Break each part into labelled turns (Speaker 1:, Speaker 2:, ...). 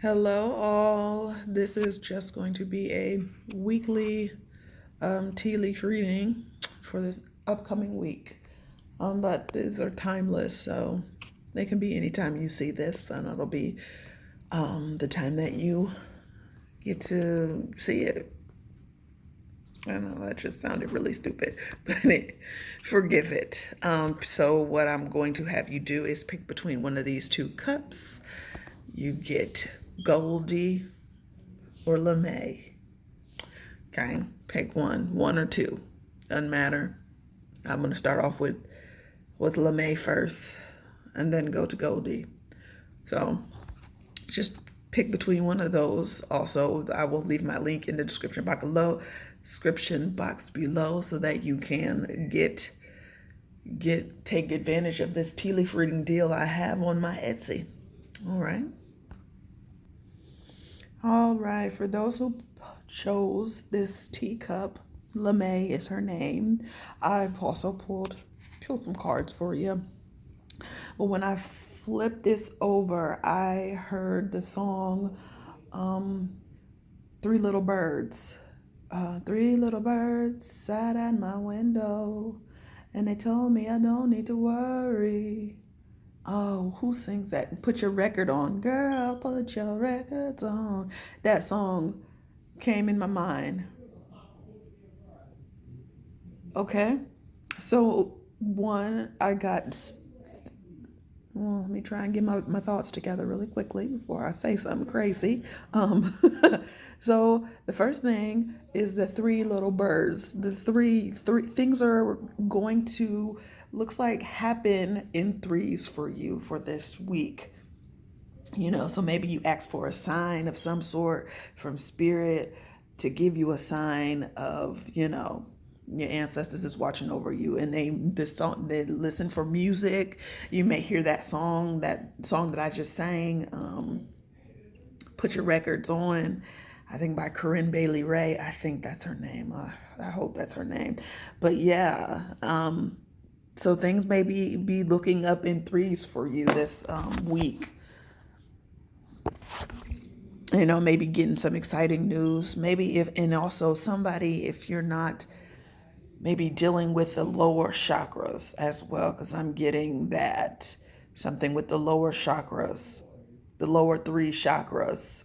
Speaker 1: Hello, all. This is just going to be a weekly tea leaf reading for this upcoming week. But these are timeless, so they can be anytime you see this, and it'll be the time that you get to see it. I know that just sounded really stupid, but forgive it. So, what I'm going to have you do is pick between one of these two cups. You get Goldie or LeMay. Okay, pick one or two. Doesn't matter. I'm going to start off with LeMay first and then go to Goldie. So just pick between one of those. Also, I will leave my link in the description box below so that you can take advantage of this tea leaf reading deal I have on my Etsy. All right. All right, for those who chose this teacup, LeMay is her name. I've also pulled some cards for you. But when I flipped this over, I heard the song Three Little Birds. Three little birds sat at my window, and they told me I don't need to worry. Oh, who sings that? Put your record on. Girl, put your records on. That song came in my mind. Okay. So, one, I got. Well, let me try and get my thoughts together really quickly before I say something crazy. Um, so, the first thing is the three little birds. The three things are going to, looks like, happen in threes for you for this week. So maybe you ask for a sign of some sort from spirit to give you a sign of, your ancestors is watching over you, and they listen for music. You may hear that song that I just sang, Put Your Records On, I think by Corinne Bailey Ray. I think that's her name. I hope that's her name. But yeah, so things may be looking up in threes for you this week. Maybe getting some exciting news. Maybe and also somebody, if you're not maybe dealing with the lower chakras as well, because I'm getting that something with the lower chakras, the lower three chakras.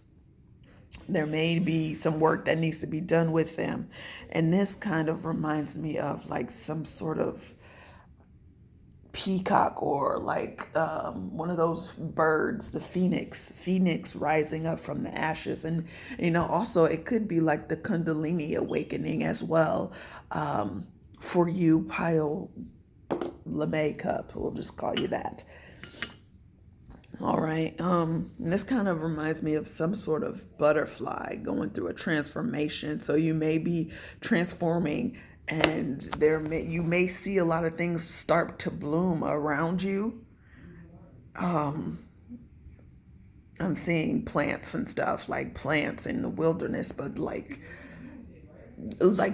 Speaker 1: There may be some work that needs to be done with them. And this kind of reminds me of like some sort of peacock, or like one of those birds, the phoenix rising up from the ashes. And also it could be like the kundalini awakening as well, for you, pile LeMay cup, we'll just call you that. All right. This kind of reminds me of some sort of butterfly going through a transformation. So you may be transforming, and you may see a lot of things start to bloom around you. I'm seeing plants and stuff, like plants in the wilderness, but like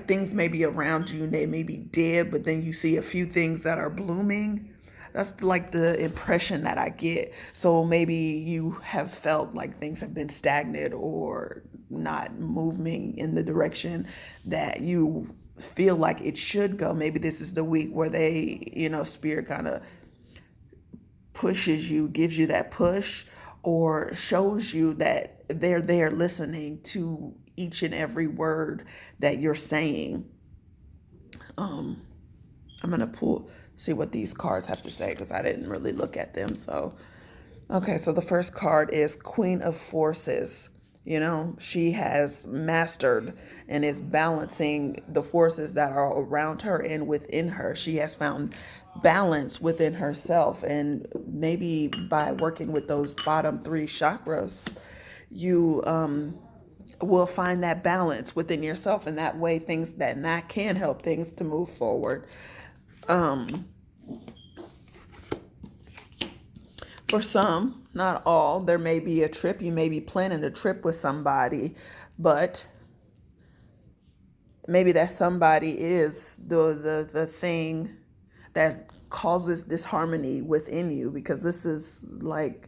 Speaker 1: things may be around you and they may be dead, but then you see a few things that are blooming. That's like the impression that I get. So maybe you have felt like things have been stagnant or not moving in the direction that you feel like it should go. Maybe this is the week where spirit kind of pushes you, gives you that push, or shows you that they're there listening to each and every word that you're saying. I'm going to see what these cards have to say, because I didn't really look at them. So, okay, so the first card is Queen of Forces. She has mastered and is balancing the forces that are around her and within her. She has found balance within herself, and maybe by working with those bottom three chakras, you will find that balance within yourself, and that way that can help things to move forward. For some, not all, there may be a trip. You may be planning a trip with somebody, but maybe that somebody is the thing that causes disharmony within you, because this is like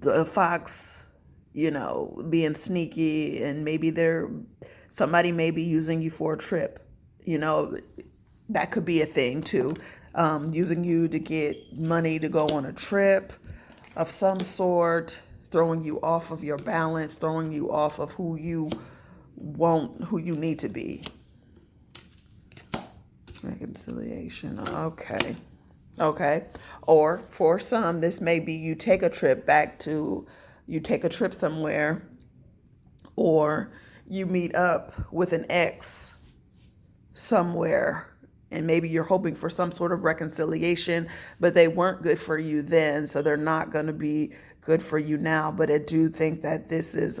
Speaker 1: the fox, being sneaky, and maybe somebody may be using you for a trip. You know, that could be a thing too. Using you to get money to go on a trip of some sort, throwing you off of your balance, throwing you off of who you need to be. Reconciliation. Okay. Okay. Or for some, this may be you take a trip somewhere, or you meet up with an ex somewhere, and maybe you're hoping for some sort of reconciliation, but they weren't good for you then, so they're not going to be good for you now. But I do think that this is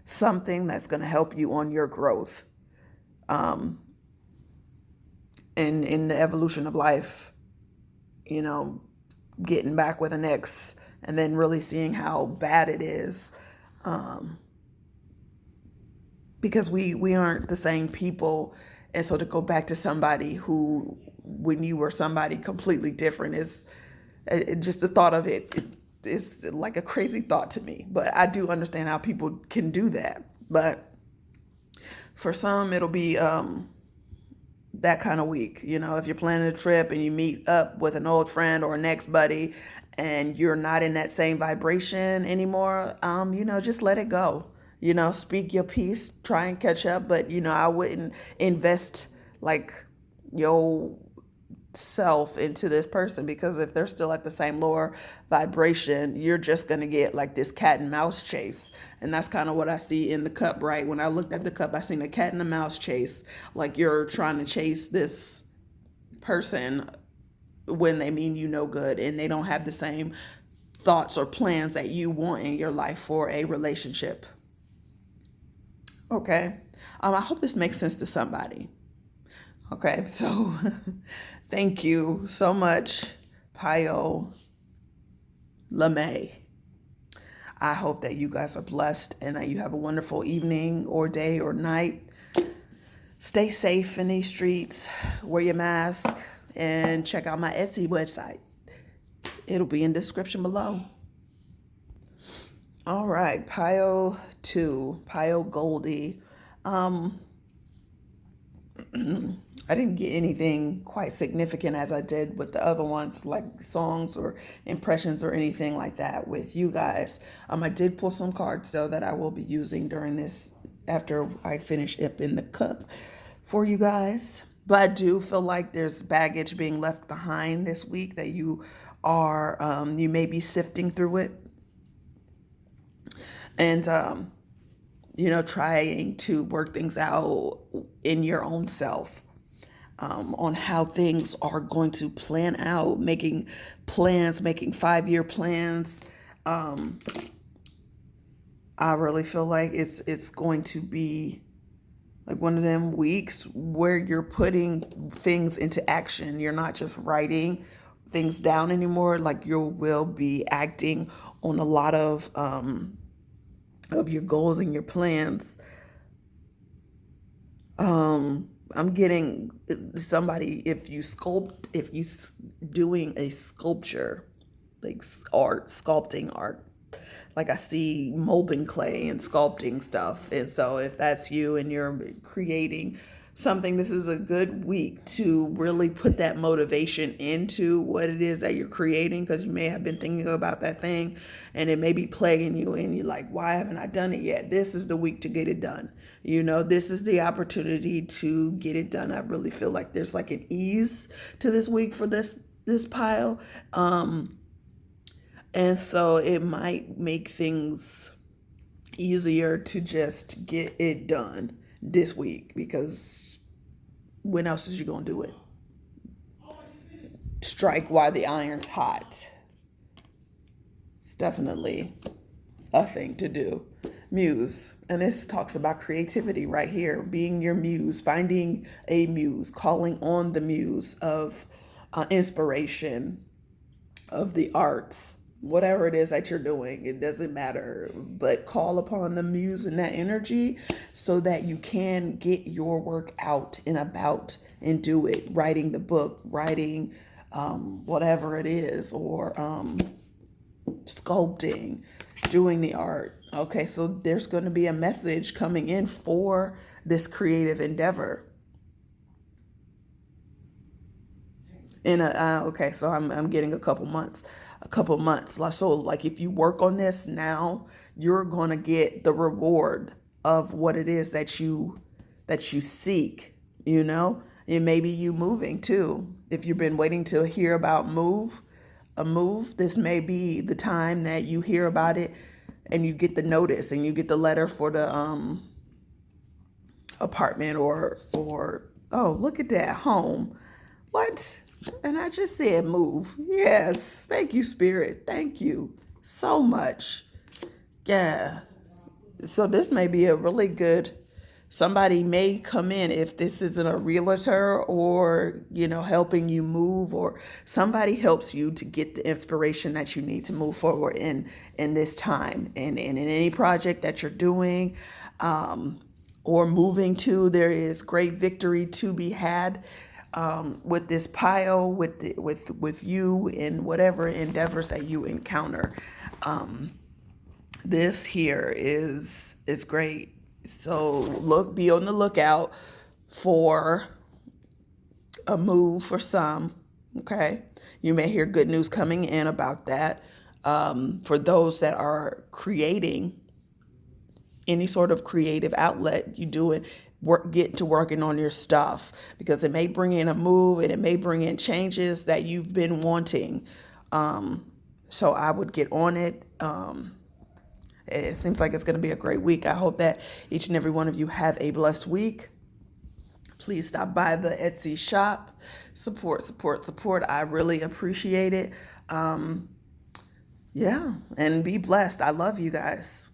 Speaker 1: something that's going to help you on your growth in the evolution of life. Getting back with an ex and then really seeing how bad it is, because we aren't the same people. And so to go back to somebody who, when you were somebody completely different, is just the thought of it's like a crazy thought to me. But I do understand how people can do that. But for some, it'll be that kind of week. If you're planning a trip and you meet up with an old friend or an ex-buddy and you're not in that same vibration anymore, just let it go. Speak your piece, try and catch up. But, I wouldn't invest like your self into this person, because if they're still at the same lower vibration, you're just going to get like this cat and mouse chase. And that's kind of what I see in the cup, right? When I looked at the cup, I seen a cat and a mouse chase. Like you're trying to chase this person when they mean you no good, and they don't have the same thoughts or plans that you want in your life for a relationship. Okay. I hope this makes sense to somebody. Okay, so thank you so much, pile2. I hope that you guys are blessed and that you have a wonderful evening or day or night. Stay safe in these streets, wear your mask, and check out my Etsy website. It'll be in the description below. All right, pile2, Pile Goldie. I didn't get anything quite significant as I did with the other ones, like songs or impressions or anything like that with you guys. I did pull some cards, though, that I will be using during this, after I finish up in the cup for you guys. But I do feel like there's baggage being left behind this week, that you may be sifting through it. And, trying to work things out in your own self. On how things are going to plan out, making plans, making 5-year plans. I really feel like it's going to be like one of them weeks where you're putting things into action. You're not just writing things down anymore. Like you will be acting on a lot of your goals and your plans. I'm getting somebody, if you doing a sculpture, like sculpting art, like I see molding clay and sculpting stuff. And so if that's you and you're creating something, this is a good week to really put that motivation into what it is that you're creating, because you may have been thinking about that thing and it may be plaguing you and you're like, why haven't I done it yet? This is the week to get it done. This is the opportunity to get it done. I really feel like there's like an ease to this week for this pile. And so it might make things easier to just get it done this week, because when else is you gonna do it? Strike while the iron's hot. It's definitely a thing to do. Muse, and this talks about creativity right here, being your muse, finding a muse, calling on the muse of inspiration, of the arts, whatever it is that you're doing, it doesn't matter, but call upon the muse and that energy so that you can get your work out and about and do it. Writing the book, writing whatever it is, or sculpting, doing the art. Okay, so there's going to be a message coming in for this creative endeavor. Okay, so I'm getting a couple months. So like if you work on this now, you're gonna get the reward of what it is that you seek. And maybe you moving too. If you've been waiting to hear about a move, this may be the time that you hear about it, and you get the notice and you get the letter for the apartment, or oh, look at that, home. What? And I just said move. Yes. Thank you, Spirit. Thank you so much. Yeah. So this may be a really good, somebody may come in, if this isn't a realtor or, helping you move, or somebody helps you to get the inspiration that you need to move forward in this time, and in any project that you're doing, or moving to. There is great victory to be had, with this pile, with you in whatever endeavors that you encounter. This here is great. So be on the lookout for a move for some. Okay, you may hear good news coming in about that. For those that are creating any sort of creative outlet, you do it. Get to working on your stuff, because it may bring in a move and it may bring in changes that you've been wanting. So I would get on it. It seems like it's going to be a great week. I hope that each and every one of you have a blessed week. Please stop by the Etsy shop. Support, support, support. I really appreciate it. Yeah, and be blessed. I love you guys.